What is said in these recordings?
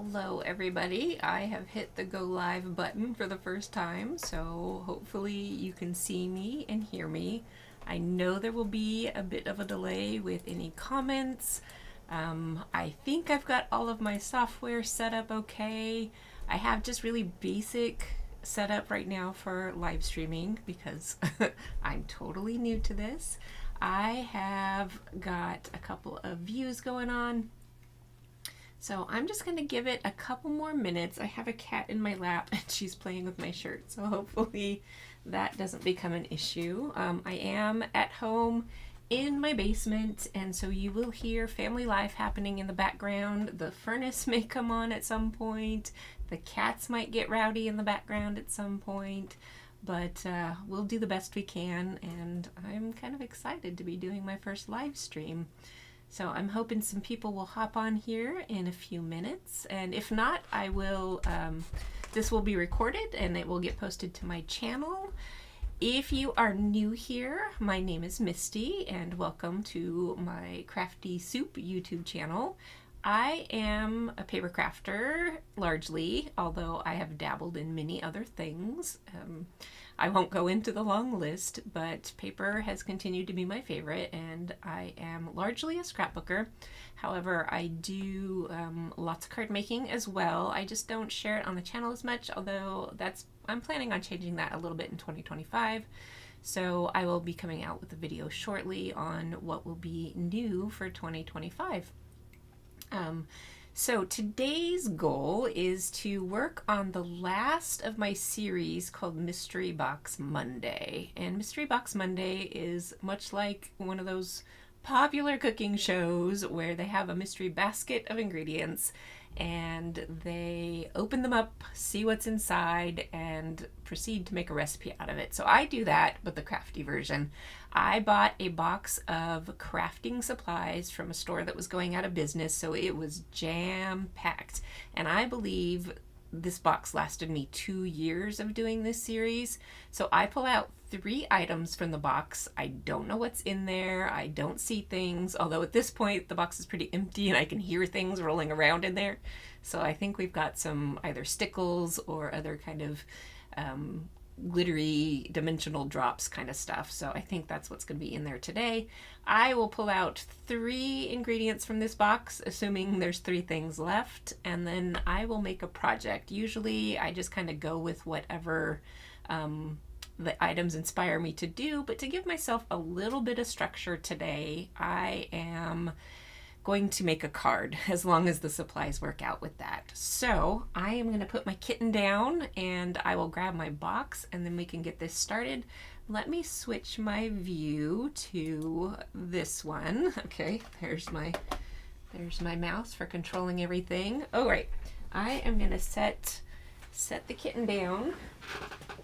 Hello everybody, I have hit the go live button for the first time, so hopefully you can see me and hear me. I know there will be a bit of a delay with any comments. I think I've got all of my software set up okay. I have just really basic setup right now for live streaming because I'm totally new to this. I have got a couple of views going on. So I'm just going to give it a couple more minutes. I have a cat in my lap and she's playing with my shirt, so hopefully that doesn't become an issue. I am at home in my basement, and so you will hear family life happening in the background. The furnace may come on at some point. The cats might get rowdy in the background at some point, but we'll do the best we can, and I'm kind of excited to be doing my first live stream. So I'm hoping some people will hop on here in a few minutes, and if not, I will, this will be recorded and it will get posted to my channel. If you are new here, my name is Misty and welcome to my Crafty Soup YouTube channel. I am a paper crafter largely, although I have dabbled in many other things. I won't go into the long list, but paper has continued to be my favorite, and I am largely a scrapbooker. However, I do lots of card making as well. I just don't share it on the channel as much, although I'm planning on changing that a little bit in 2025. So I will be coming out with a video shortly on what will be new for 2025. So today's goal is to work on the last of my series called Mystery Box Monday. And Mystery Box Monday is much like one of those popular cooking shows where they have a mystery basket of ingredients and they open them up, see what's inside, and proceed to make a recipe out of it. So I do that, but the crafty version. I bought a box of crafting supplies from a store that was going out of business, so it was jam-packed. And I believe this box lasted me 2 years of doing this series. So I pull out 3 items from the box. I don't know what's in there. I don't see things, although at this point the box is pretty empty and I can hear things rolling around in there. So I think we've got some either stickles or other kind of glittery dimensional drops kind of stuff. So I think that's what's going to be in there today. I will pull out 3 ingredients from this box, assuming there's 3 things left, and then I will make a project. Usually I just kind of go with whatever the items inspire me to do, but to give myself a little bit of structure today, I am going to make a card as long as the supplies work out with that. So I am going to put my kitten down and I will grab my box and then we can get this started. Let me switch my view to this one. Okay, there's my mouse for controlling everything. Oh, right. I am going to set the kitten down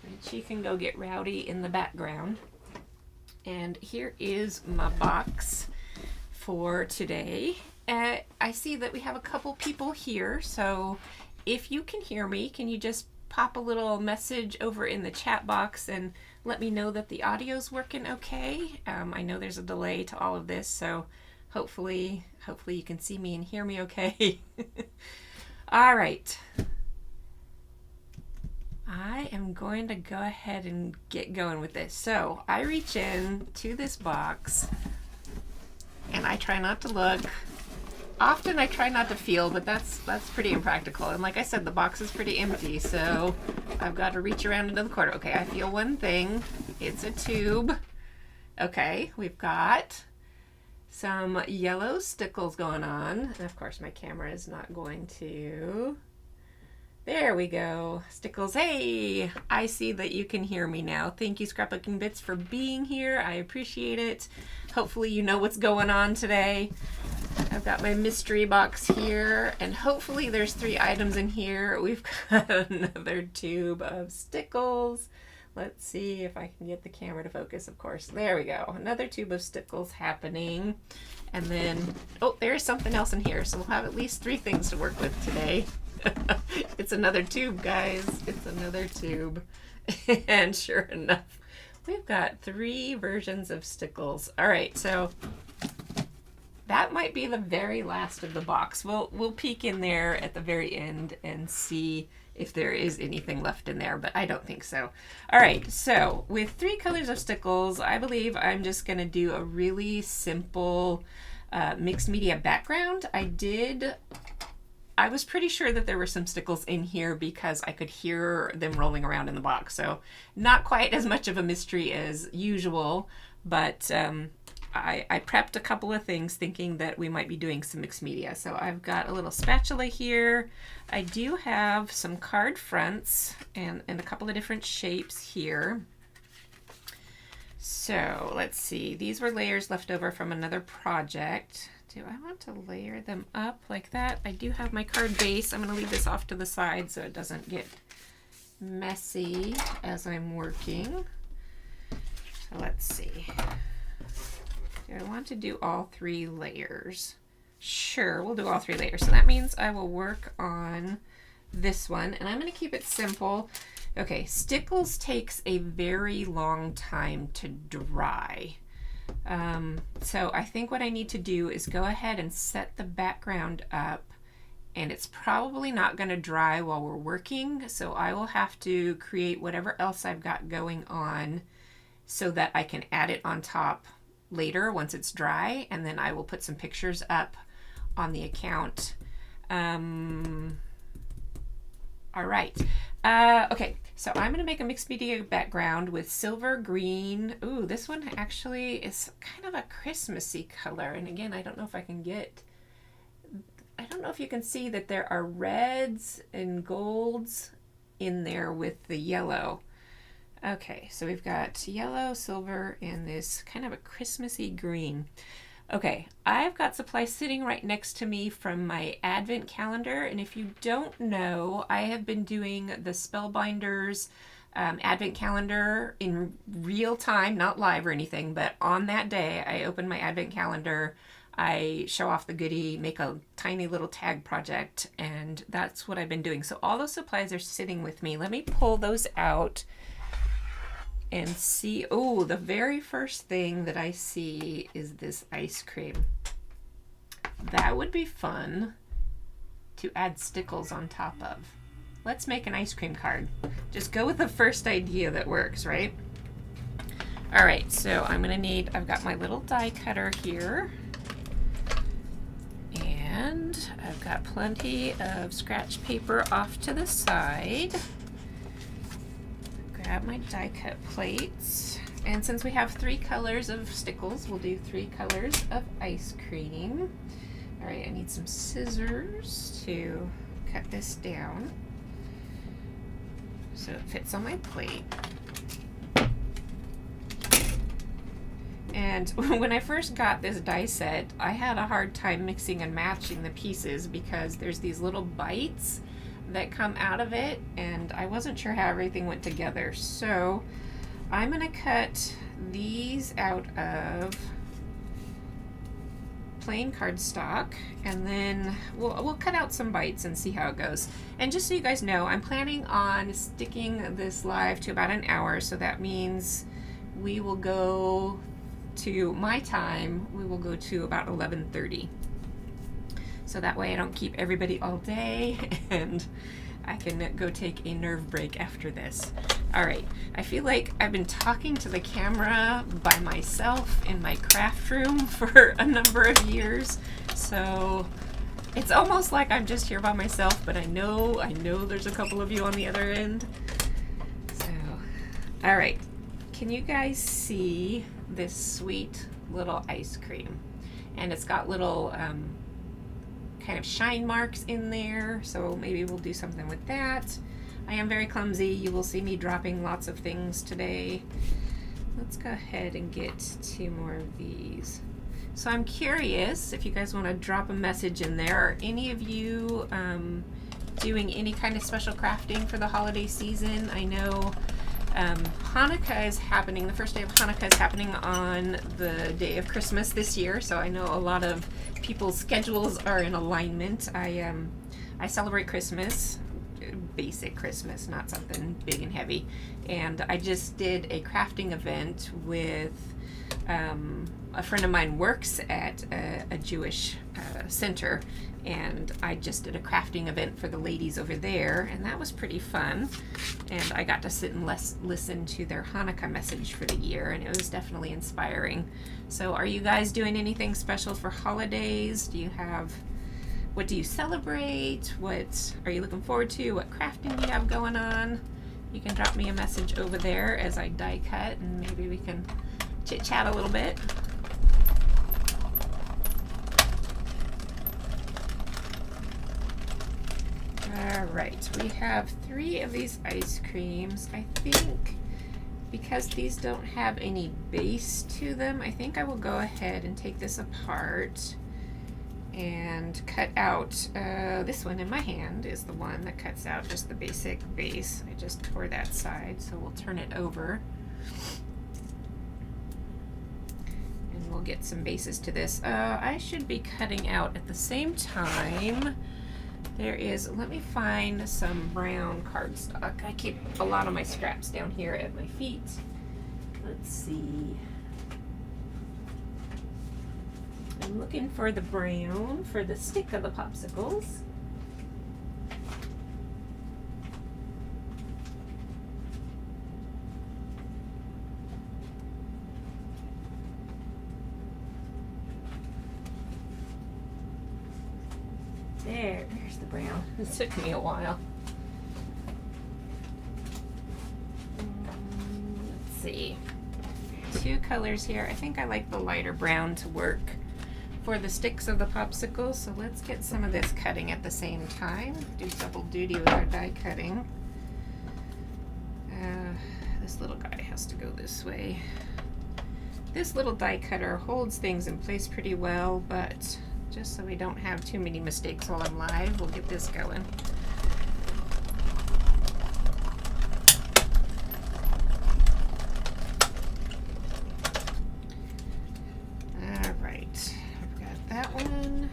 and she can go get rowdy in the background. And here is my box for today. I see that we have a couple people here, so if you can hear me, can you just pop a little message over in the chat box and let me know that the audio's working okay? I know there's a delay to all of this, so hopefully you can see me and hear me okay. All right. I am going to go ahead and get going with this. So I reach in to this box and I try not to look. Often I try not to feel, but that's pretty impractical. And like I said, the box is pretty empty, so I've got to reach around into the corner. Okay, I feel one thing. It's a tube. Okay, we've got some yellow stickles going on. And of course my camera is not going to. There we go. Stickles. Hey, I see that you can hear me now. Thank you, Scrapbooking Bits, for being here. I appreciate it. Hopefully you know what's going on today. I've got my mystery box here, and hopefully there's 3 items in here. We've got another tube of stickles. Let's see if I can get the camera to focus, of course. There we go. Another tube of stickles happening. And then, oh, there's something else in here. So we'll have at least 3 things to work with today. It's another tube, guys. It's another tube. And sure enough, we've got 3 versions of stickles. All right, so that might be the very last of the box. We'll peek in there at the very end and see if there is anything left in there, but I don't think so. All right, so with 3 colors of stickles, I believe I'm just gonna do a really simple mixed media background. I was pretty sure that there were some stickles in here because I could hear them rolling around in the box. So not quite as much of a mystery as usual, but I prepped a couple of things thinking that we might be doing some mixed media. So I've got a little spatula here. I do have some card fronts and a couple of different shapes here. So let's see, these were layers left over from another project. Do I want to layer them up like that? I do have my card base. I'm going to leave this off to the side so it doesn't get messy as I'm working. So let's see. Do I want to do all 3 layers? Sure, we'll do all 3 layers. So that means I will work on this one, and I'm going to keep it simple. Okay, stickles takes a very long time to dry. So I think what I need to do is go ahead and set the background up, and it's probably not going to dry while we're working, so I will have to create whatever else I've got going on so that I can add it on top later once it's dry, and then I will put some pictures up on the account. All right. Okay, so I'm going to make a mixed media background with silver, green. Ooh, this one actually is kind of a Christmassy color. And again, I don't know if you can see that there are reds and golds in there with the yellow. Okay, so we've got yellow, silver, and this kind of a Christmassy green. Okay, I've got supplies sitting right next to me from my advent calendar, and if you don't know, I have been doing the Spellbinders advent calendar in real time, not live or anything, but on that day I open my advent calendar, I show off the goodie, make a tiny little tag project, and that's what I've been doing. So all those supplies are sitting with me. Let me pull those out and see. Oh, the very first thing that I see is this ice cream. That would be fun to add stickles on top of. Let's make an ice cream card. Just go with the first idea that works, right? All right, so I've got my little die cutter here, and I've got plenty of scratch paper off to the side. Grab my die cut plates, and since we have 3 colors of stickles, we'll do 3 colors of ice cream. All right, I need some scissors to cut this down so it fits on my plate. And when I first got this die set, I had a hard time mixing and matching the pieces because there's these little bites that come out of it, and I wasn't sure how everything went together. So I'm gonna cut these out of plain cardstock, and then we'll cut out some bites and see how it goes. And just so you guys know, I'm planning on sticking this live to about an hour, so that means we will go to my time, we will go to about 11:30. So that way I don't keep everybody all day and I can go take a nerve break after this. All right, I feel like I've been talking to the camera by myself in my craft room for a number of years. So it's almost like I'm just here by myself, but I know there's a couple of you on the other end. So, all right, can you guys see this sweet little ice cream? And it's got little kind of shine marks in there, so maybe we'll do something with that. I am very clumsy. You will see me dropping lots of things today. Let's go ahead and get 2 more of these. So I'm curious if you guys want to drop a message in there. Are any of you doing any kind of special crafting for the holiday season? I know Hanukkah is happening, the first day of Hanukkah is happening on the day of Christmas this year, so I know a lot of people's schedules are in alignment. I celebrate Christmas, basic Christmas, not something big and heavy, and I just did a crafting event with a friend of mine works at a Jewish center, and I just did a crafting event for the ladies over there, and that was pretty fun. And I got to sit and listen to their Hanukkah message for the year, and it was definitely inspiring. So are you guys doing anything special for holidays? What do you celebrate? What are you looking forward to? What crafting do you have going on? You can drop me a message over there as I die cut, and maybe we can chit chat a little bit. All right, we have 3 of these ice creams. I think because these don't have any base to them, I think I will go ahead and take this apart and cut out, this one in my hand is the one that cuts out just the basic base. I just tore that side, so we'll turn it over. And we'll get some bases to this. I should be cutting out at the same time. Let me find some brown cardstock. I keep a lot of my scraps down here at my feet. Let's see. I'm looking for the brown for the stick of the popsicles. There's the brown. It took me a while. Let's see. 2 colors here. I think I like the lighter brown to work for the sticks of the popsicles, so let's get some of this cutting at the same time. Do double duty with our die cutting. This little guy has to go this way. This little die cutter holds things in place pretty well, but just so we don't have too many mistakes while I'm live, we'll get this going. All right, I've got that one.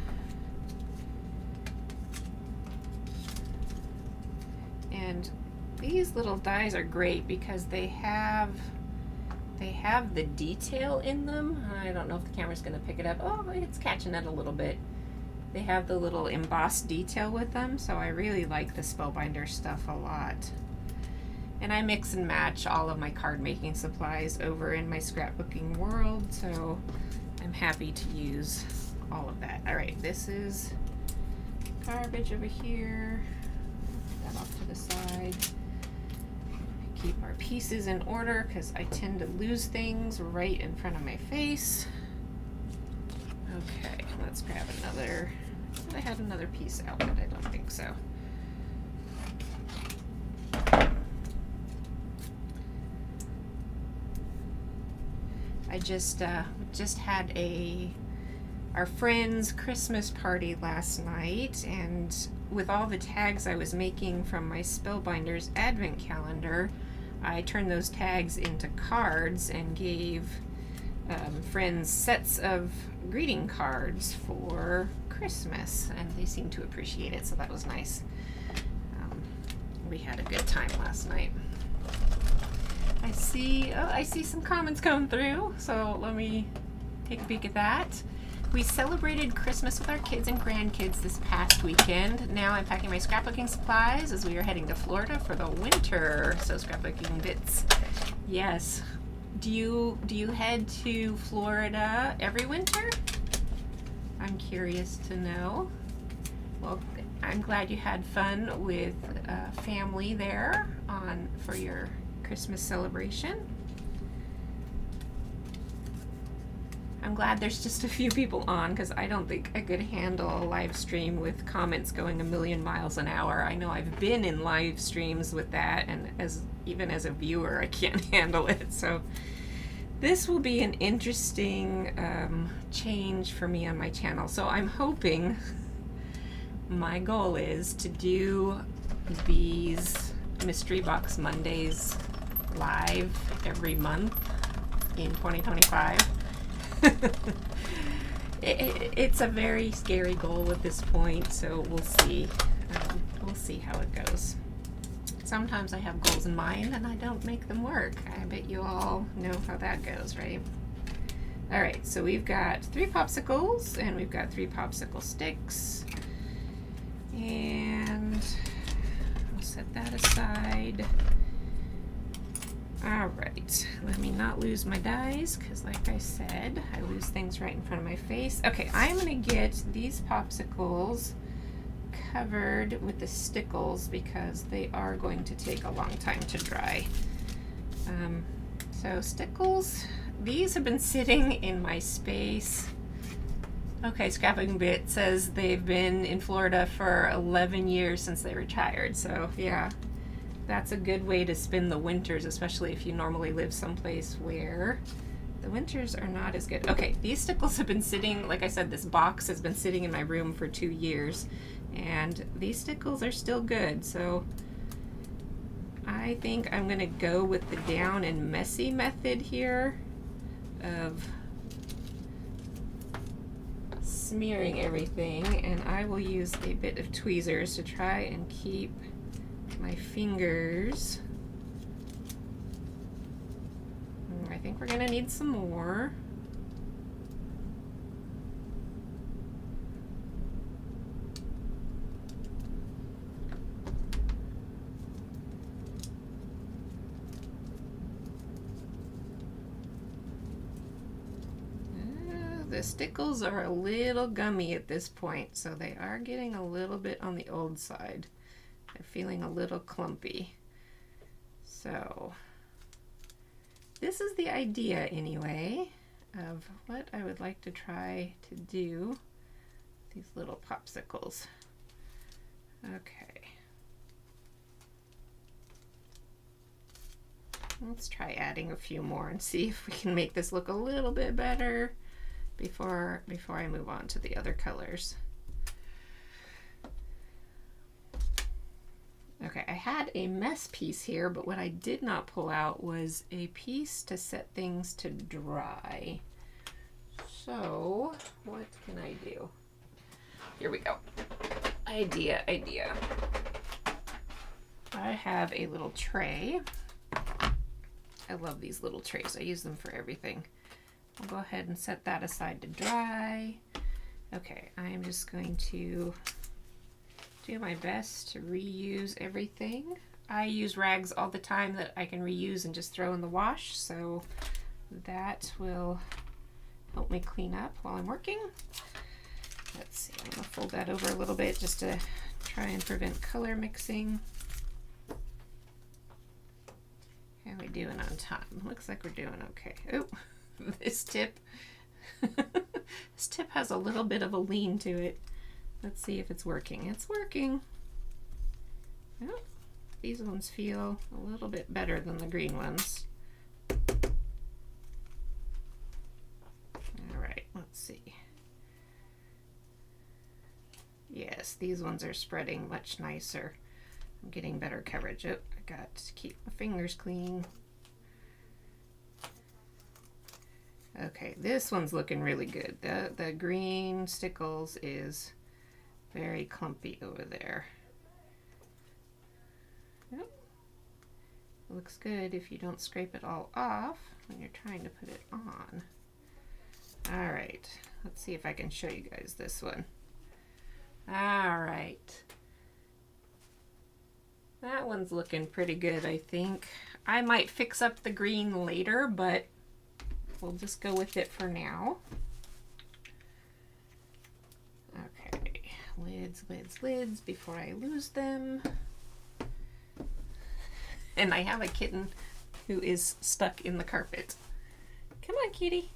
And these little dies are great because they have the detail in them. I don't know if the camera's going to pick it up. Oh, it's catching it a little bit. They have the little embossed detail with them, so I really like the Spellbinder stuff a lot. And I mix and match all of my card making supplies over in my scrapbooking world, so I'm happy to use all of that. All right, this is garbage over here. Put that off to the side. Keep our pieces in order because I tend to lose things right in front of my face. Okay, let's grab another. I had another piece out, but I don't think so. I just had our friend's Christmas party last night, and with all the tags I was making from my Spellbinders advent calendar, I turned those tags into cards and gave friends sets of greeting cards for Christmas, and they seemed to appreciate it, so that was nice. We had a good time last night. I see some comments coming through, so let me take a peek at that. We celebrated Christmas with our kids and grandkids this past weekend. Now I'm packing my scrapbooking supplies as we are heading to Florida for the winter. So scrapbooking bits. Yes. Do you head to Florida every winter? I'm curious to know. Well, I'm glad you had fun with family there for your Christmas celebration. I'm glad there's just a few people on because I don't think I could handle a live stream with comments going a million miles an hour. I know I've been in live streams with that, and even as a viewer, I can't handle it. So this will be an interesting change for me on my channel. So I'm hoping, my goal is to do these Mystery Box Mondays live every month in 2025. It's a very scary goal at this point, so we'll see. We'll see how it goes. Sometimes I have goals in mind and I don't make them work. I bet you all know how that goes, right? All right, so we've got 3 popsicles and we've got 3 popsicle sticks. And I'll set that aside. All right, let me not lose my dies, because like I said, I lose things right in front of my face. Okay, I'm gonna get these popsicles covered with the stickles because they are going to take a long time to dry. So stickles, these have been sitting in my space. Okay, Scrapping Bit says they've been in Florida for 11 years since they retired, so yeah. That's a good way to spend the winters, especially if you normally live someplace where the winters are not as good. Okay, these stickles have been sitting, like I said, this box has been sitting in my room for 2 years, and these stickles are still good, so I think I'm gonna go with the down and messy method here of smearing everything, and I will use a bit of tweezers to try and keep my fingers. I think we're gonna need some more. The stickles are a little gummy at this point, so they are getting a little bit on the old side. They're feeling a little clumpy. So this is the idea anyway of what I would like to try to do with these little popsicles. Okay. Let's try adding a few more and see if we can make this look a little bit better before I move on to the other colors. Okay, I had a mess piece here, but what I did not pull out was a piece to set things to dry. So, what can I do? Here we go. Idea. I have a little tray. I love these little trays. I use them for everything. I'll go ahead and set that aside to dry. Okay, I'm just going to do my best to reuse everything. I use rags all the time that I can reuse and just throw in the wash, so that will help me clean up while I'm working. Let's see, I'm gonna fold that over a little bit just to try and prevent color mixing. How are we doing on time? Looks like we're doing okay. Oh, this tip. This tip has a little bit of a lean to it. Let's see if it's working. It's working. Oh, these ones feel a little bit better than the green ones. All right, let's see. Yes, these ones are spreading much nicer. I'm getting better coverage. Oh, I got to keep my fingers clean. Okay, this one's looking really good. The green stickles is very clumpy over there. Yep. It looks good if you don't scrape it all off when you're trying to put it on. All right, let's see if I can show you guys this one. All right. That one's looking pretty good, I think. I might fix up the green later, but we'll just go with it for now. Okay, lids before I lose them. And I have a kitten who is stuck in the carpet. Come on, kitty.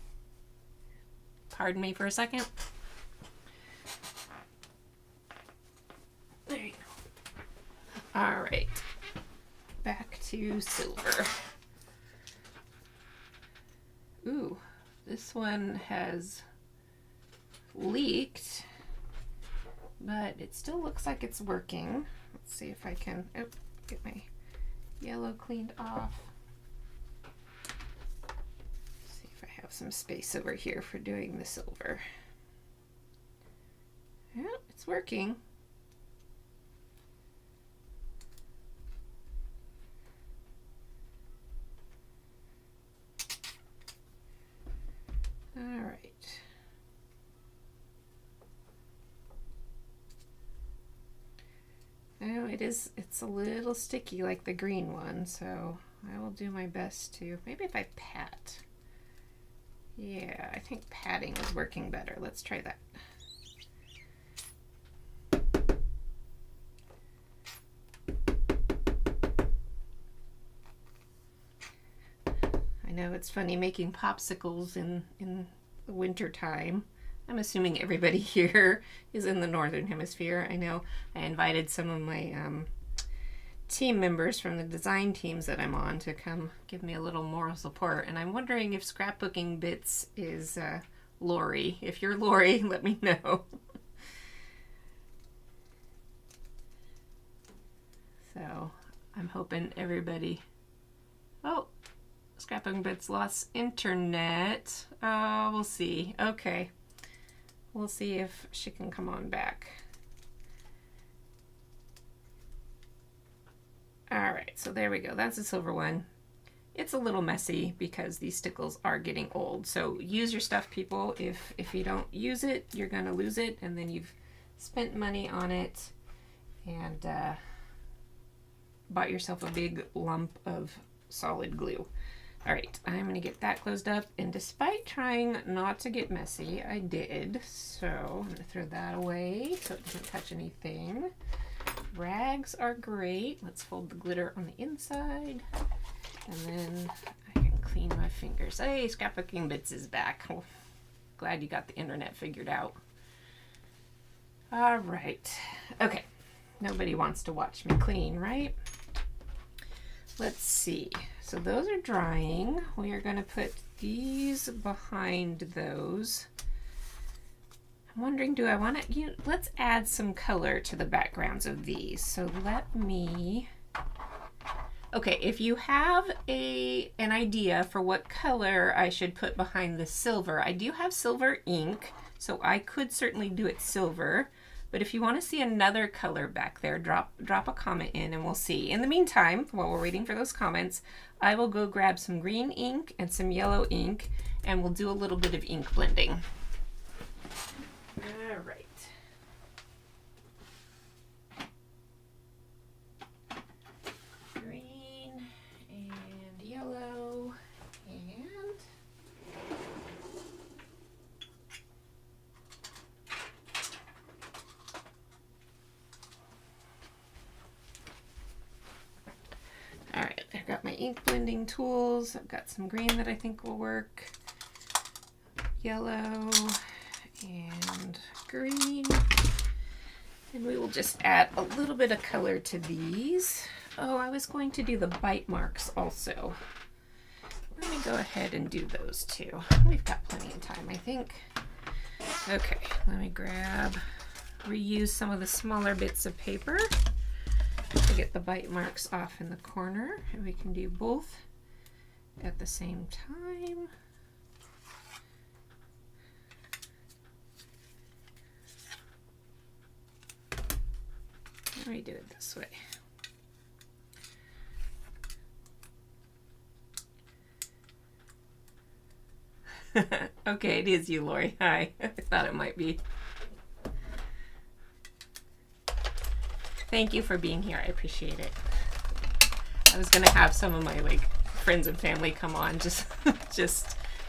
Pardon me for a second. There you go. All right, back to silver. Ooh, this one has leaked, but it still looks like it's working. Let's see if I can get my yellow cleaned off. See if I have some space over here for doing the silver. Yeah, it's working. know, it's a little sticky like the green one, so I will do my best to, maybe if I pat. Yeah, I think patting is working better. Let's try that. I know it's funny making popsicles in the winter time. I'm assuming everybody here is in the Northern Hemisphere. I know I invited some of my team members from the design teams that I'm on to come give me a little moral support. And I'm wondering if Scrapbooking Bits is Lori. If you're Lori, let me know. So I'm hoping everybody... Oh, Scrapbooking Bits lost internet. Oh, we'll see. Okay. We'll see if she can come on back. All right, so there we go. That's a silver one. It's a little messy because these stickles are getting old. So use your stuff, people. If you don't use it, you're gonna lose it, and then you've spent money on it and bought yourself a big lump of solid glue. All right, I'm gonna get that closed up, and despite trying not to get messy, I did. So I'm gonna throw that away so it doesn't touch anything. Rags are great. Let's fold the glitter on the inside, and then I can clean my fingers. Hey, Scrapbooking Bits is back. Well, glad you got the internet figured out. All right, okay. Nobody wants to watch me clean, right? Let's see. So those are drying. We are going to put these behind those. I'm wondering, do I want to, let's add some color to the backgrounds of these. So let me, okay, if you have an idea for what color I should put behind the silver, I do have silver ink, so I could certainly do it silver. But if you want to see another color back there, drop a comment in and we'll see. In the meantime, while we're waiting for those comments, I will go grab some green ink and some yellow ink, and we'll do a little bit of ink blending. All right. Green and yellow and all right, I've got my ink blending tools. I've got some green that I think will work. Yellow and green. And we will just add a little bit of color to these. Oh, I was going to do the bite marks also. Let me go ahead and do those too. We've got plenty of time, I think. Okay, let me reuse some of the smaller bits of paper to get the bite marks off in the corner, and we can do both at the same time. Let me do it this way. Okay, it is you, Lori. Hi. I thought it might be. Thank you for being here. I appreciate it. I was gonna have some of my friends and family come on just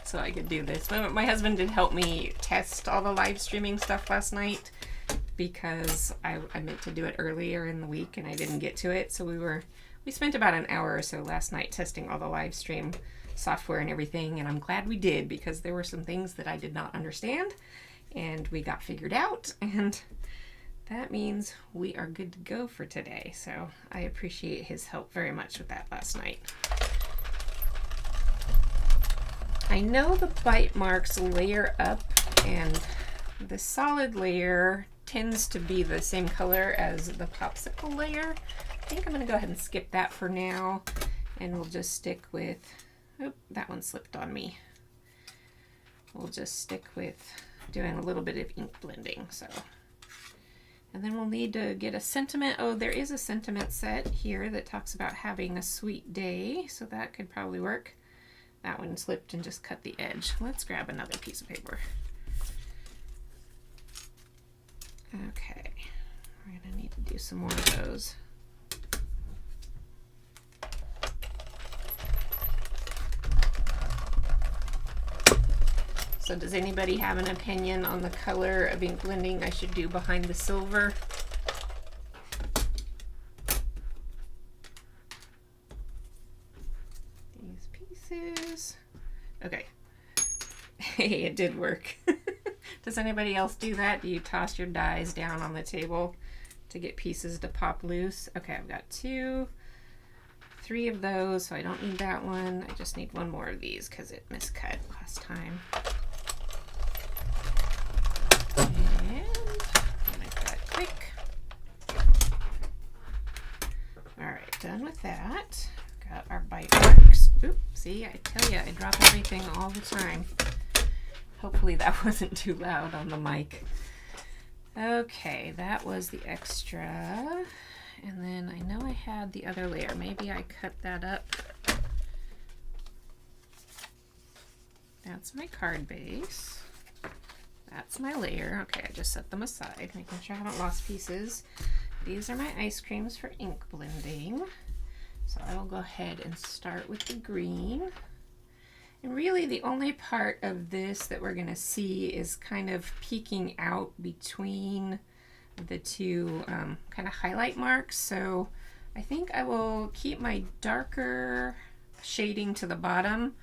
so I could do this. My husband did help me test all the live streaming stuff last night because I meant to do it earlier in the week and I didn't get to it. So we spent about an hour or so last night testing all the live stream software and everything, and I'm glad we did because there were some things that I did not understand and we got figured out, and that means we are good to go for today. So I appreciate his help very much with that last night. I know the bite marks layer up, and the solid layer tends to be the same color as the popsicle layer. I think I'm going to go ahead and skip that for now, and we'll just stick with, oh, that one slipped on me. We'll just stick with doing a little bit of ink blending. So, and then we'll need to get a sentiment. Oh, there is a sentiment set here that talks about having a sweet day, so that could probably work. That one slipped and just cut the edge. Let's grab another piece of paper. Okay, we're gonna need to do some more of those. So does anybody have an opinion on the color of ink blending I should do behind the silver? These pieces. Okay. Hey, it did work. Does anybody else do that? Do you toss your dies down on the table to get pieces to pop loose? Okay, I've got 2, 3 of those, so I don't need that one. I just need one more of these because it miscut last time. And I'll make that quick. All right, done with that. Got our bite marks. Oop, see, I tell you, I drop everything all the time. Hopefully that wasn't too loud on the mic. Okay, that was the extra. And then I know I had the other layer. Maybe I cut that up. That's my card base. That's my layer. Okay, I just set them aside, making sure I haven't lost pieces. These are my ice creams for ink blending. So I will go ahead and start with the green. And really the only part of this that we're gonna see is kind of peeking out between the 2 kind of highlight marks. So I think I will keep my darker shading to the bottom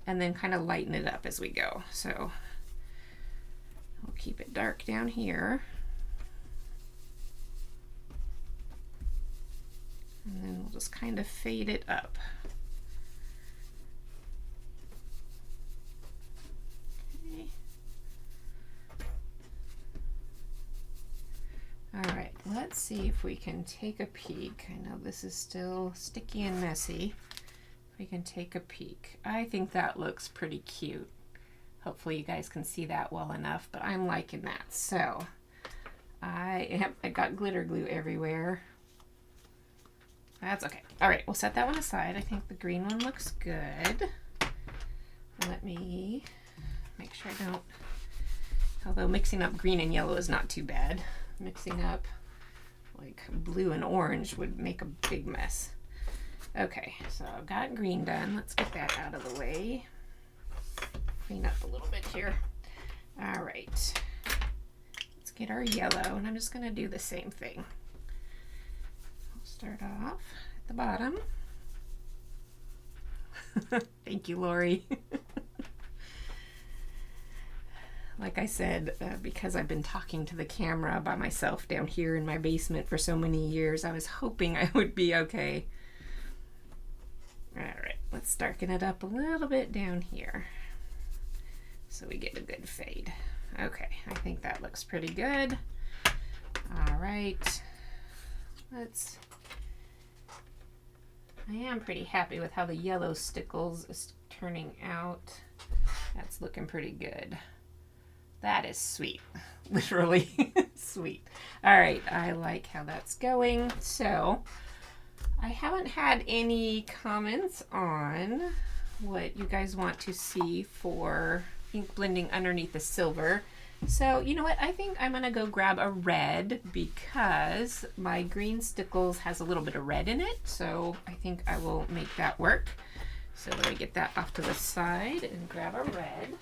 and then kind of lighten it up as we go. So we'll keep it dark down here. And then we'll just kind of fade it up. Okay. All right, let's see if we can take a peek. I know this is still sticky and messy. We can take a peek. I think that looks pretty cute. Hopefully you guys can see that well enough, but I'm liking that. So I got glitter glue everywhere. That's okay. All right, we'll set that one aside. I think the green one looks good. Let me make sure I don't, although mixing up green and yellow is not too bad. Mixing up like blue and orange would make a big mess. Okay, so I've got green done. Let's get that out of the way. Clean up a little bit here. All right, let's get our yellow, and I'm just gonna do the same thing. Start off at the bottom. Thank you, Lori. Like I said, because I've been talking to the camera by myself down here in my basement for so many years, I was hoping I would be okay. All right, let's darken it up a little bit down here so we get a good fade. Okay, I think that looks pretty good. All right, I am pretty happy with how the yellow stickles is turning out. That's looking pretty good. That is sweet, literally sweet. All right, I like how that's going. So I haven't had any comments on what you guys want to see for ink blending underneath the silver. So you know what, I think I'm gonna go grab a red because my green stickles has a little bit of red in it. So I think I will make that work. So let me get that off to the side and grab a red.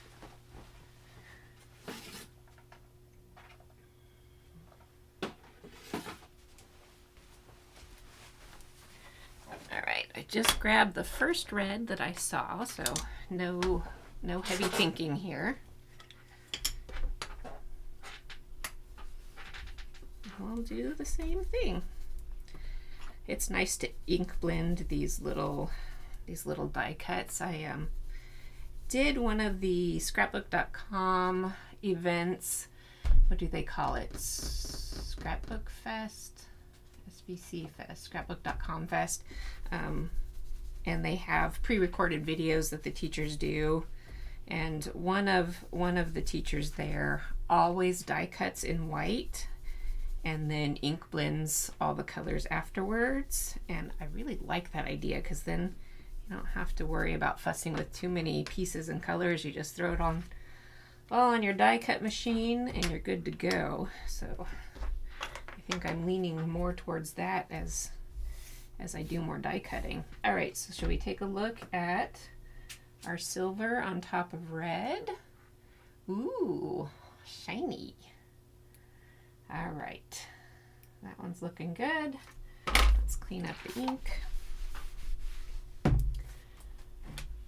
All right, I just grabbed the first red that I saw, so no heavy thinking here. We'll do the same thing. It's nice to ink blend these little die cuts. I did one of the scrapbook.com events. What do they call it? Scrapbook Fest? SBC Fest, scrapbook.com Fest. And they have pre-recorded videos that the teachers do. And one of the teachers there always die cuts in white and then ink blends all the colors afterwards. And I really like that idea because then you don't have to worry about fussing with too many pieces and colors. You just throw it on all on your die cut machine and you're good to go. So I think I'm leaning more towards that as I do more die cutting. All right, so shall we take a look at our silver on top of red? Ooh, shiny. All right, that one's looking good. Let's clean up the ink.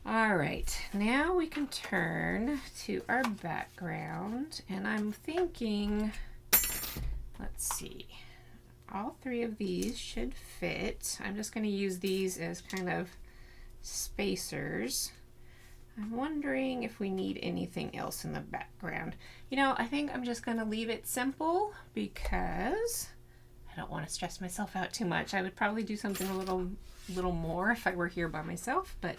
All right, now we can turn to our background, and I'm thinking, let's see, all three of these should fit. I'm just going to use these as kind of spacers. I'm wondering if we need anything else in the background. You know, I think I'm just going to leave it simple because I don't want to stress myself out too much. I would probably do something a little more if I were here by myself, but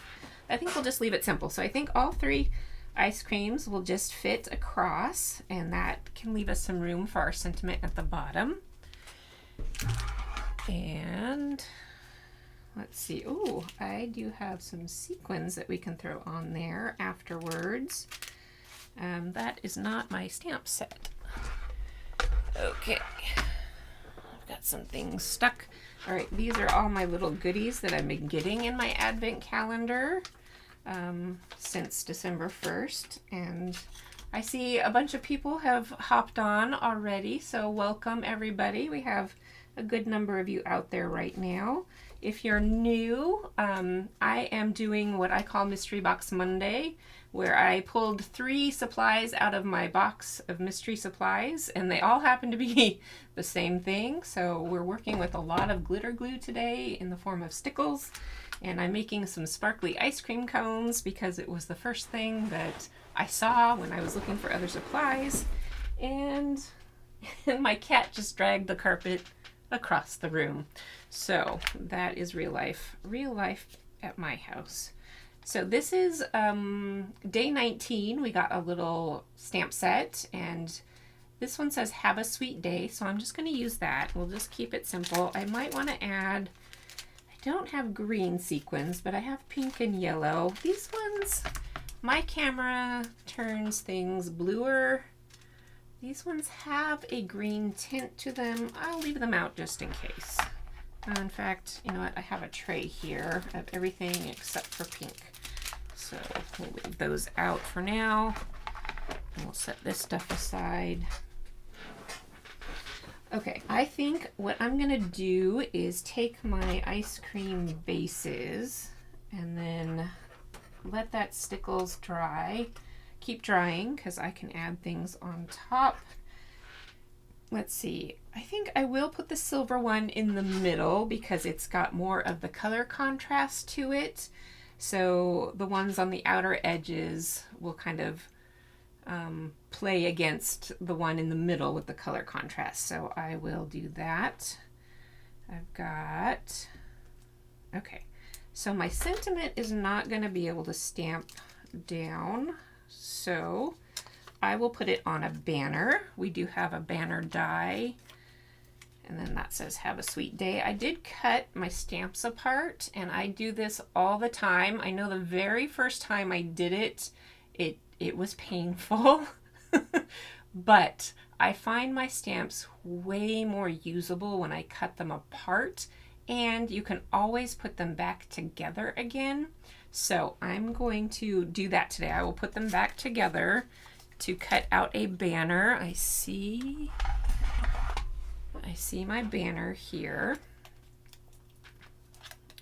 I think we'll just leave it simple. So I think all three ice creams will just fit across, and that can leave us some room for our sentiment at the bottom. And let's see. Oh, I do have some sequins that we can throw on there afterwards. That is not my stamp set. Okay. I've got some things stuck. All right, these are all my little goodies that I've been getting in my advent calendar since December 1st. And I see a bunch of people have hopped on already, so welcome everybody. We have a good number of you out there right now. If you're new, I am doing what I call Mystery Box Monday, where I pulled 3 supplies out of my box of mystery supplies, and they all happen to be the same thing. So we're working with a lot of glitter glue today in the form of stickles, and I'm making some sparkly ice cream cones because it was the first thing that I saw when I was looking for other supplies, and my cat just dragged the carpet across the room. So that is real life at my house. So this is day 19. We got a little stamp set, and this one says have a sweet day, so I'm just going to use that. We'll just keep it simple. I might want to add, I don't have green sequins, but I have pink and yellow. These ones, my camera turns things bluer. These ones have a green tint to them. I'll leave them out just in case. In fact, you know what? I have a tray here of everything except for pink. So we'll leave those out for now. And we'll set this stuff aside. Okay, I think what I'm gonna do is take my ice cream bases and then let that stickles dry. Keep drying because I can add things on top. Let's see, I think I will put the silver one in the middle because it's got more of the color contrast to it. So the ones on the outer edges will kind of play against the one in the middle with the color contrast. So I will do that. I've got, okay, so my sentiment is not going to be able to stamp down. So I will put it on a banner. We do have a banner die, and then that says have a sweet day. I did cut my stamps apart, and I do this all the time. I know the very first time I did it, it was painful, but I find my stamps way more usable when I cut them apart, and you can always put them back together again. So I'm going to do that today. I will put them back together to cut out a banner. I see my banner here.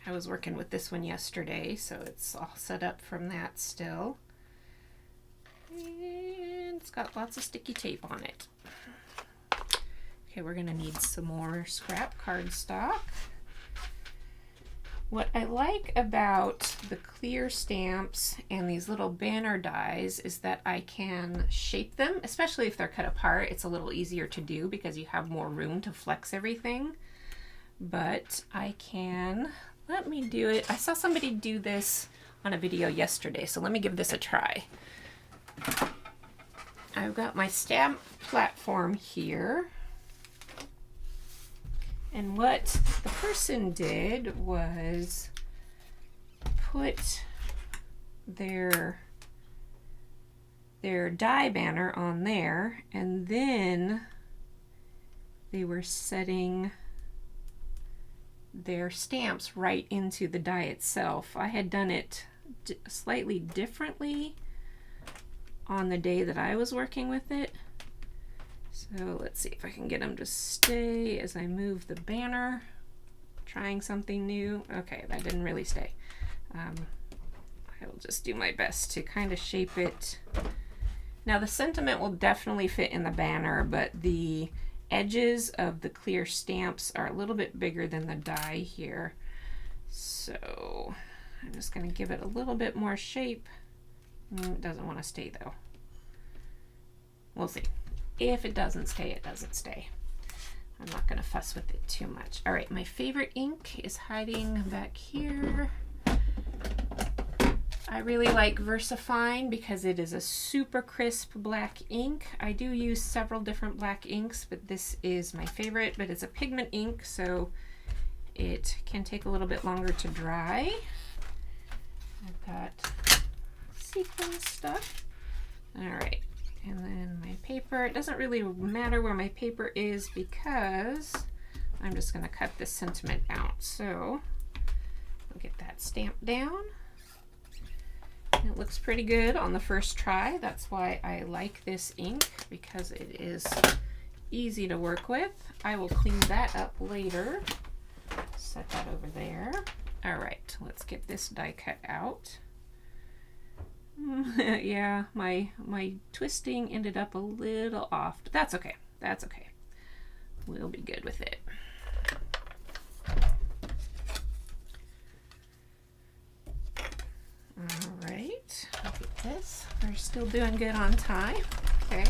I was working with this one yesterday, so it's all set up from that still. And it's got lots of sticky tape on it. Okay, we're gonna need some more scrap cardstock. What I like about the clear stamps and these little banner dies is that I can shape them, especially if they're cut apart. It's a little easier to do because you have more room to flex everything. But I can, let me do it. I saw somebody do this on a video yesterday, so let me give this a try. I've got my stamp platform here. And what the person did was put their die banner on there, and then they were setting their stamps right into the die itself. I had done it slightly differently. on the day that I was working with it. So let's see if I can get them to stay as I move the banner. Trying something new. Okay, that didn't really stay. I will just do my best to kind of shape it. Now the sentiment will definitely fit in the banner, but the edges of the clear stamps are a little bit bigger than the die here. So I'm just going to give it a little bit more shape. It doesn't want to stay though. We'll see. If it doesn't stay, it doesn't stay. I'm not going to fuss with it too much. All right, my favorite ink is hiding back here. I really like VersaFine because it is a super crisp black ink. I do use several different black inks, but this is my favorite. But it's a pigment ink, so it can take a little bit longer to dry. I've got sequin stuff. All right, and then my paper. It doesn't really matter where my paper is because I'm just going to cut this sentiment out. So I'll get that stamped down. It looks pretty good on the first try. That's why I like this ink, because it is easy to work with. I will clean that up later. Set that over there. All right, let's get this die cut out. Yeah, my twisting ended up a little off, but that's okay. That's okay. We'll be good with it. All right, look at this. We're still doing good on time. Okay.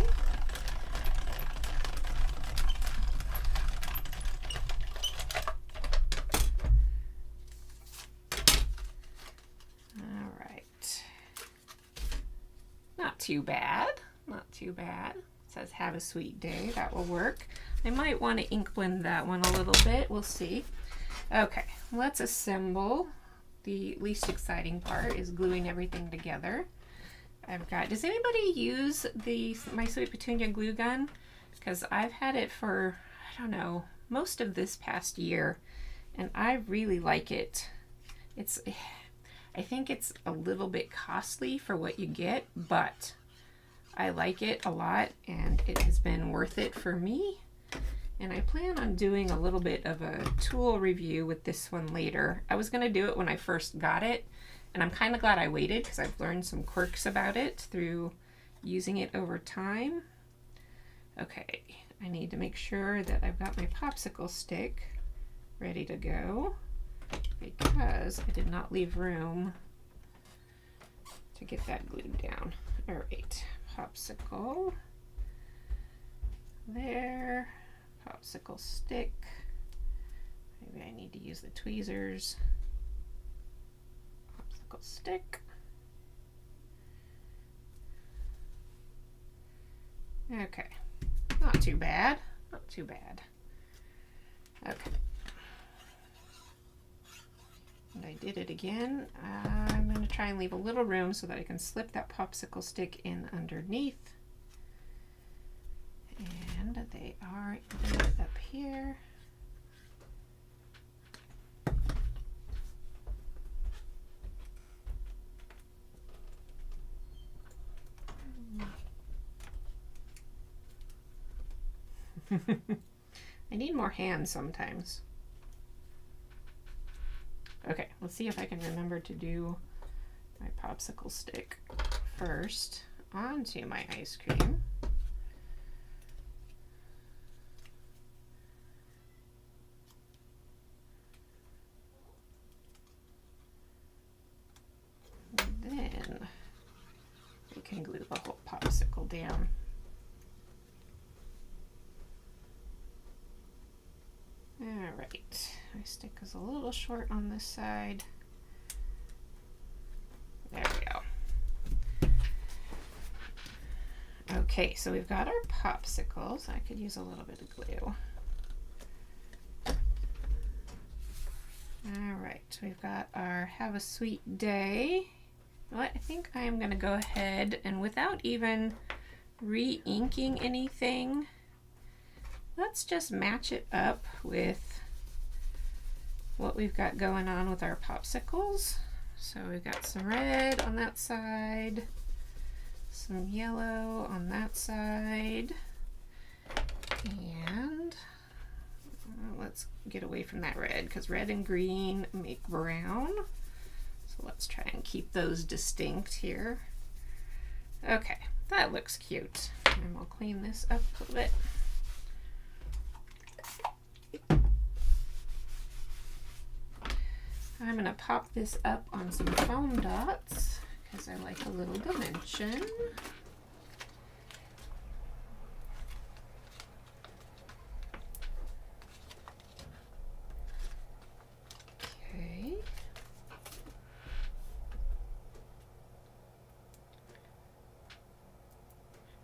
All right. Not too bad. Not too bad. It says have a sweet day. That will work. I might want to ink blend that one a little bit. We'll see. Okay, let's assemble. The least exciting part is gluing everything together. I've got, does anybody use my Sweet Petunia glue gun? Because I've had it for, I don't know, most of this past year, and I really like it. I think it's a little bit costly for what you get, but I like it a lot, and it has been worth it for me. And I plan on doing a little bit of a tool review with this one later. I was going to do it when I first got it, and I'm kind of glad I waited because I've learned some quirks about it through using it over time. Okay, I need to make sure that I've got my popsicle stick ready to go because I did not leave room to get that glued down. All right, popsicle there. Popsicle stick. Maybe I need to use the tweezers. Popsicle stick. Okay, not too bad. Not too bad. Okay. And I did it again. I'm going to try and leave a little room so that I can slip that popsicle stick in underneath. And they are up here. I need more hands sometimes. Okay, let's see if I can remember to do my popsicle stick first onto my ice cream. Then we can glue the whole popsicle down. All right, my stick is a little short on this side. There we go. Okay, so we've got our popsicles. I could use a little bit of glue. All right, we've got our Have a Sweet Day. What, I think I am going to go ahead and without even re-inking anything, let's just match it up with what we've got going on with our popsicles. So we've got some red on that side, some yellow on that side, and let's get away from that red because red and green make brown. So let's try and keep those distinct here. Okay, that looks cute. And we'll clean this up a little bit. I'm going to pop this up on some foam dots because I like a little dimension. Okay.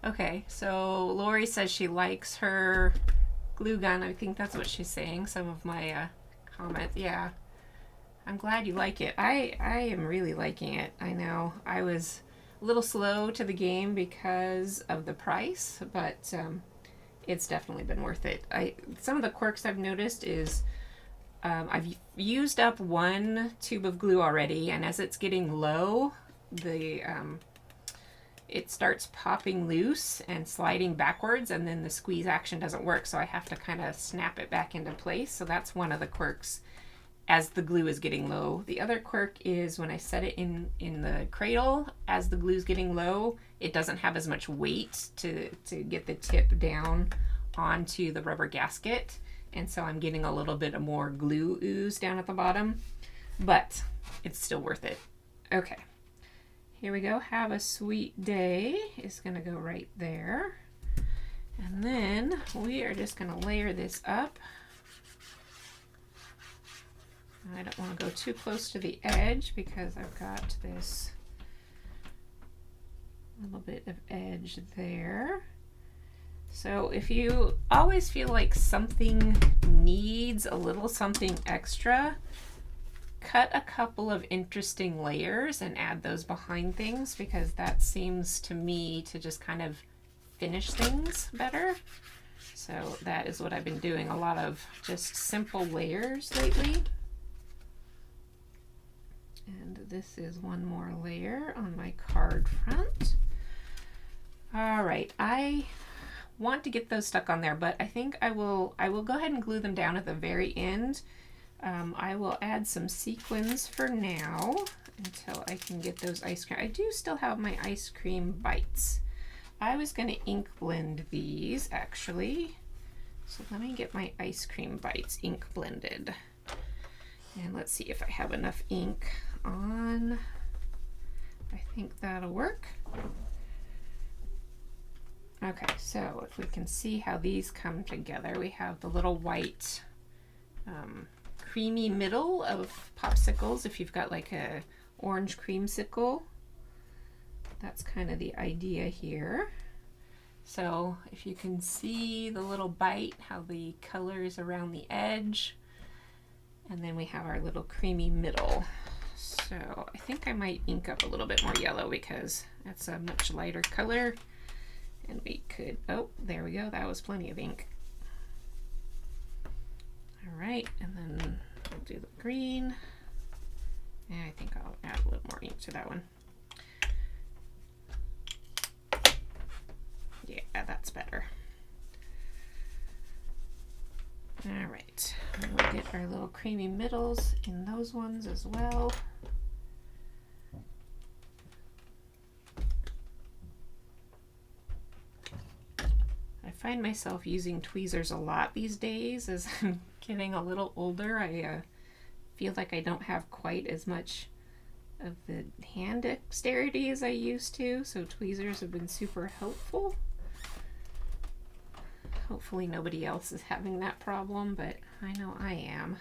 Okay, so Lori says she likes her glue gun. I think that's what she's saying. Some of my comments. Yeah. I'm glad you like it. I am really liking it. I know I was a little slow to the game because of the price, but it's definitely been worth it. Some of the quirks I've noticed is I've used up one tube of glue already, and as it's getting low, it starts popping loose and sliding backwards, and then the squeeze action doesn't work, so I have to kind of snap it back into place. So that's one of the quirks as the glue is getting low. The other quirk is when I set it in the cradle, as the glue is getting low, it doesn't have as much weight to get the tip down onto the rubber gasket. And so I'm getting a little bit of more glue ooze down at the bottom, but it's still worth it. Okay, here we go. Have a sweet day is gonna go right there. And then we are just gonna layer this up. I don't want to go too close to the edge because I've got this little bit of edge there. So if you always feel like something needs a little something extra, cut a couple of interesting layers and add those behind things, because that seems to me to just kind of finish things better. So that is what I've been doing, a lot of just simple layers lately. And this is one more layer on my card front. All right, I want to get those stuck on there, but I think I will go ahead and glue them down at the very end. I will add some sequins for now until I can get those ice cream. I do still have my ice cream bites. I was going to ink blend these actually. So let me get my ice cream bites ink blended. And let's see if I have enough ink on. I think that'll work. Okay, so if we can see how these come together, we have the little white creamy middle of popsicles. If you've got like a orange creamsicle, that's kind of the idea here. So if you can see the little bite, how the color is around the edge, and then we have our little creamy middle. So I think I might ink up a little bit more yellow because that's a much lighter color. And we could, oh, there we go. That was plenty of ink. All right, and then we'll do the green. And I think I'll add a little more ink to that one. Yeah, that's better. All right, and we'll get our little creamy middles in those ones as well. I find myself using tweezers a lot these days as I'm getting a little older. I feel like I don't have quite as much of the hand dexterity as I used to, so tweezers have been super helpful. Hopefully nobody else is having that problem, but I know I am.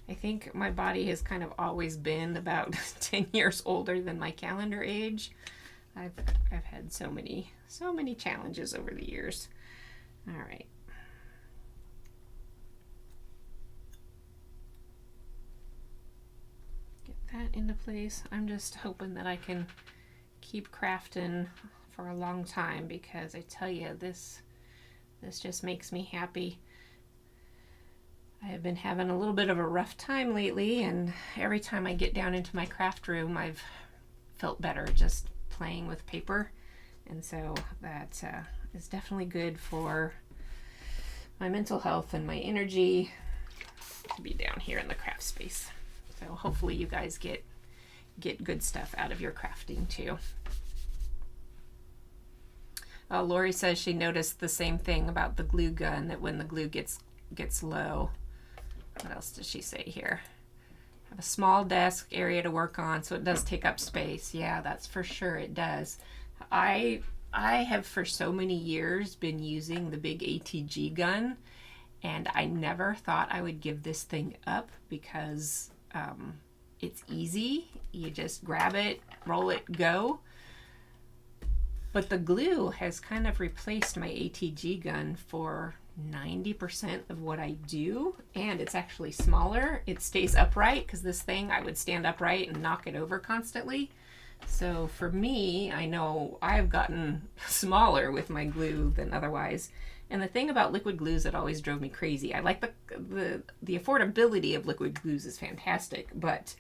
I think my body has kind of always been about 10 years older than my calendar age. I've had so many challenges over the years. All right. Get that into place. I'm just hoping that I can keep crafting for a long time, because I tell you, this just makes me happy. I have been having a little bit of a rough time lately, and every time I get down into my craft room, I've felt better just playing with paper. And so that is definitely good for my mental health and my energy to be down here in the craft space. So hopefully you guys get good stuff out of your crafting too. Lori says she noticed the same thing about the glue gun, that when the glue gets low. What else does she say here? Have a small desk area to work on, so it does take up space. Yeah, that's for sure, it does. I have for so many years been using the big ATG gun, and I never thought I would give this thing up because it's easy. You just grab it, roll it, go. But the glue has kind of replaced my ATG gun for 90% of what I do, and it's actually smaller. It stays upright, because this thing, I would stand upright and knock it over constantly. So for me, I know I've gotten smaller with my glue than otherwise. And the thing about liquid glues that always drove me crazy, I like the affordability of liquid glues is fantastic, but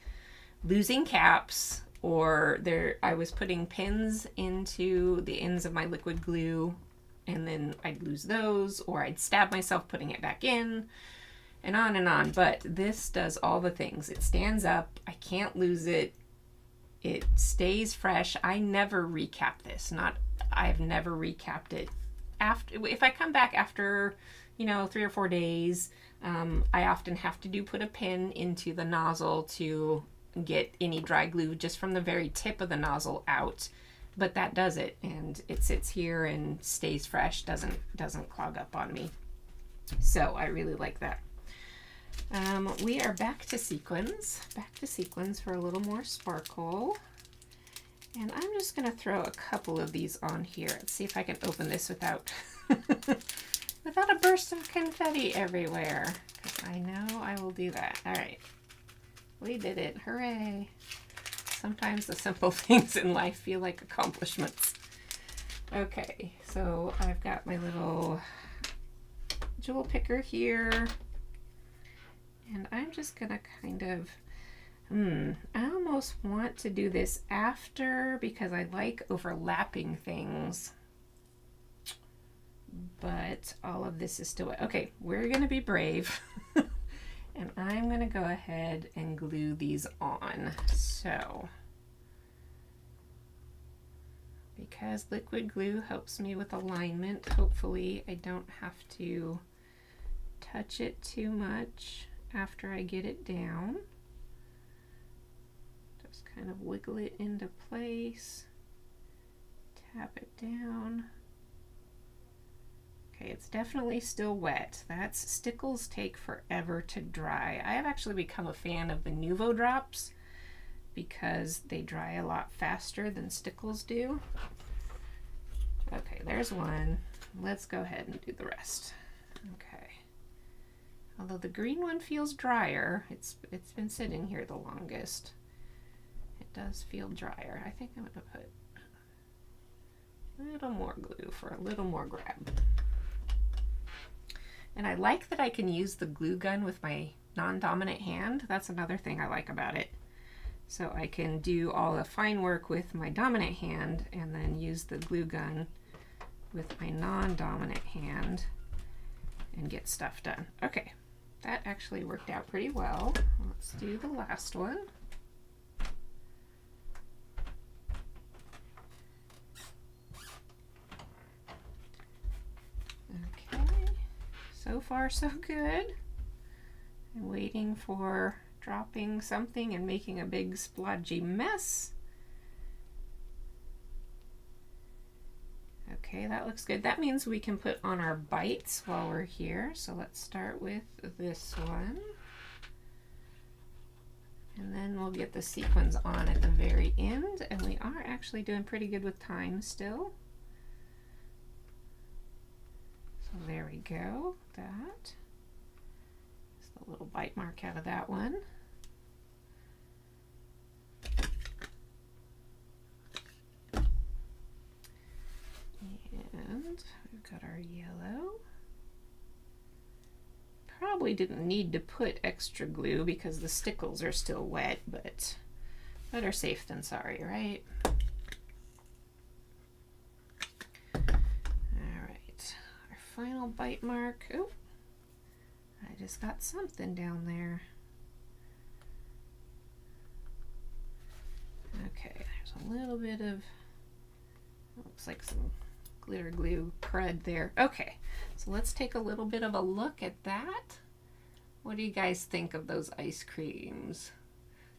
losing caps, or I was putting pins into the ends of my liquid glue, and then I'd lose those, or I'd stab myself putting it back in, and on and on. But this does all the things. It stands up, I can't lose it, it stays fresh. I never recap this. I've never recapped it. If I come back after, 3 or 4 days, I often have to put a pin into the nozzle to get any dry glue just from the very tip of the nozzle out, but that does it, and it sits here and stays fresh, doesn't clog up on me. So I really like that. We are back to sequins for a little more sparkle, and I'm just going to throw a couple of these on here. Let's see if I can open this without without a burst of confetti everywhere, because I know I will do that. All right. We did it. Hooray. Sometimes the simple things in life feel like accomplishments. Okay, so I've got my little jewel picker here, and I'm just gonna kind of, I almost want to do this after, because I like overlapping things, but all of this is still wet. Okay, we're gonna be brave. And I'm going to go ahead and glue these on. So, because liquid glue helps me with alignment, hopefully I don't have to touch it too much after I get it down. Just kind of wiggle it into place, tap it down. Okay, it's definitely still wet. Stickles take forever to dry. I have actually become a fan of the Nuvo drops because they dry a lot faster than stickles do. Okay, there's one. Let's go ahead and do the rest. Okay. Although the green one feels drier, it's been sitting here the longest. It does feel drier. I think I'm going to put a little more glue for a little more grab. And I like that I can use the glue gun with my non-dominant hand. That's another thing I like about it. So I can do all the fine work with my dominant hand and then use the glue gun with my non-dominant hand and get stuff done. Okay, that actually worked out pretty well. Let's do the last one. So far, so good. I'm waiting for dropping something and making a big splodgy mess. Okay, that looks good. That means we can put on our bites while we're here. So let's start with this one. And then we'll get the sequins on at the very end. And we are actually doing pretty good with time still. There we go. That is the little bite mark out of that one. And we've got our yellow. Probably didn't need to put extra glue because the stickles are still wet, but better safe than sorry, right? final bite mark. Oh, I just got something down there. Okay, there's a little bit of, looks like some glitter glue crud there. Okay, so let's take a little bit of a look at that. What do you guys think of those ice creams?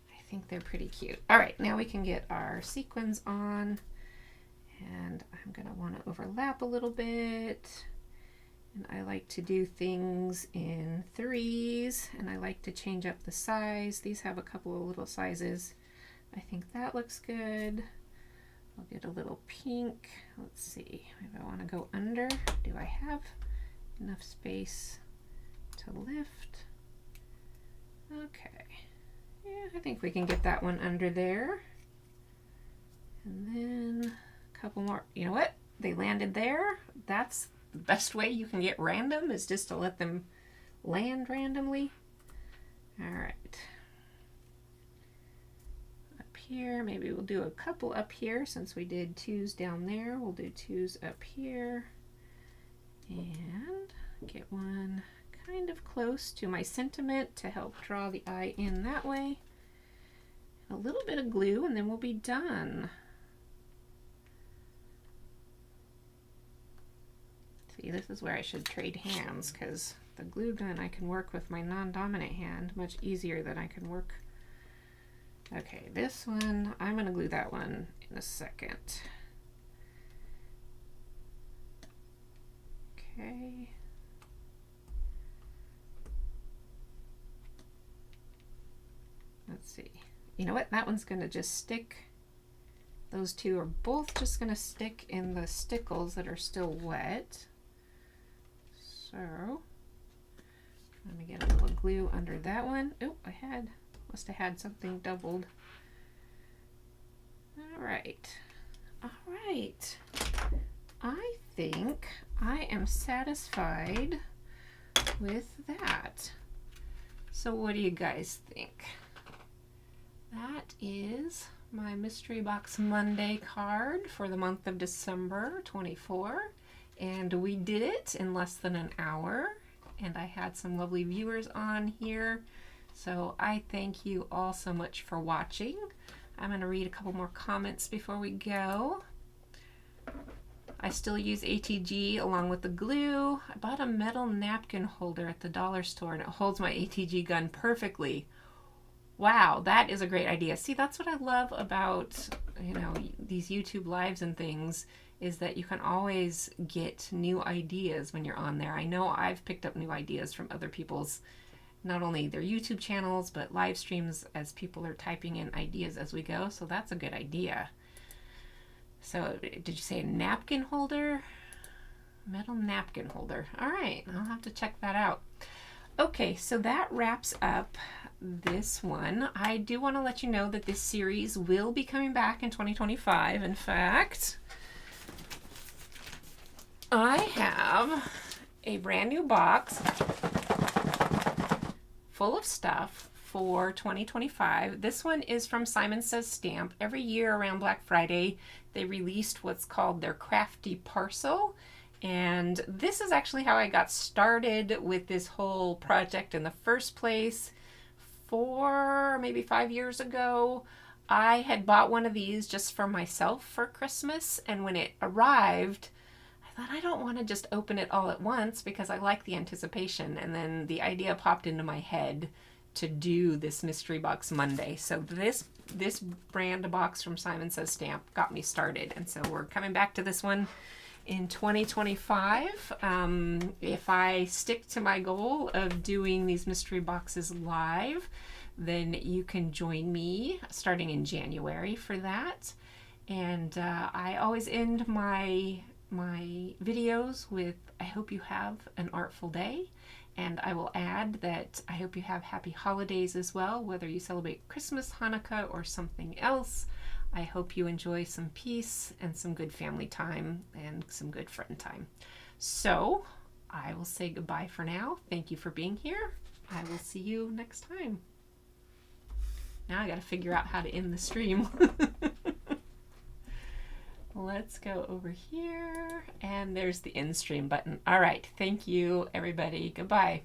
I think they're pretty cute. All right, now we can get our sequins on, and I'm gonna want to overlap a little bit. And I like to do things in 3s, and I like to change up the size. These have a couple of little sizes. I think that looks good. I'll get a little pink. Let's see, maybe I want to go under. Do I have enough space to lift? Okay, yeah, I think we can get that one under there. And then a couple more. You know what? They landed there. That's the best way you can get random, is just to let them land randomly. All right. Up here, maybe we'll do a couple up here since we did 2s down there. We'll do 2s up here and get one kind of close to my sentiment to help draw the eye in that way. A little bit of glue and then we'll be done. See, this is where I should trade hands, because the glue gun I can work with my non-dominant hand much easier than I can work. Okay, this one, I'm going to glue that one in a second. Okay. Let's see. You know what? That one's going to just stick. Those two are both just going to stick in the stickles that are still wet. So, let me get a little glue under that one. Oh, must have had something doubled. All right. All right. I think I am satisfied with that. So what do you guys think? That is my Mystery Box Monday card for the month of December 24. And we did it in less than an hour. And I had some lovely viewers on here. So I thank you all so much for watching. I'm going to read a couple more comments before we go. I still use ATG along with the glue. I bought a metal napkin holder at the dollar store and it holds my ATG gun perfectly. Wow, that is a great idea. See, that's what I love about, these YouTube lives and things, is that you can always get new ideas when you're on there. I know I've picked up new ideas from other people's, not only their YouTube channels, but live streams as people are typing in ideas as we go. So that's a good idea. So did you say a napkin holder? Metal napkin holder. All right, I'll have to check that out. Okay, so that wraps up this one. I do want to let you know that this series will be coming back in 2025. In fact, I have a brand new box full of stuff for 2025. This one is from Simon Says Stamp. Every year around Black Friday, they released what's called their Crafty parcel. And this is actually how I got started with this whole project in the first place. 4, maybe 5 years ago, I had bought one of these just for myself for Christmas. And when it arrived, I thought, I don't want to just open it all at once because I like the anticipation. And then the idea popped into my head to do this Mystery Box Monday. So this brand box from Simon Says Stamp got me started. And so we're coming back to this one in 2025. If I stick to my goal of doing these mystery boxes live, then you can join me starting in January for that. And I always end my videos with, I hope you have an artful day. And I will add that I hope you have happy holidays as well, whether you celebrate Christmas, Hanukkah, or something else. I hope you enjoy some peace and some good family time and some good friend time. So I will say goodbye for now. Thank you for being here. I will see you next time. Now I got to figure out how to end the stream. Let's let's go over here, and there's the end stream button. All right, thank you, everybody. Goodbye.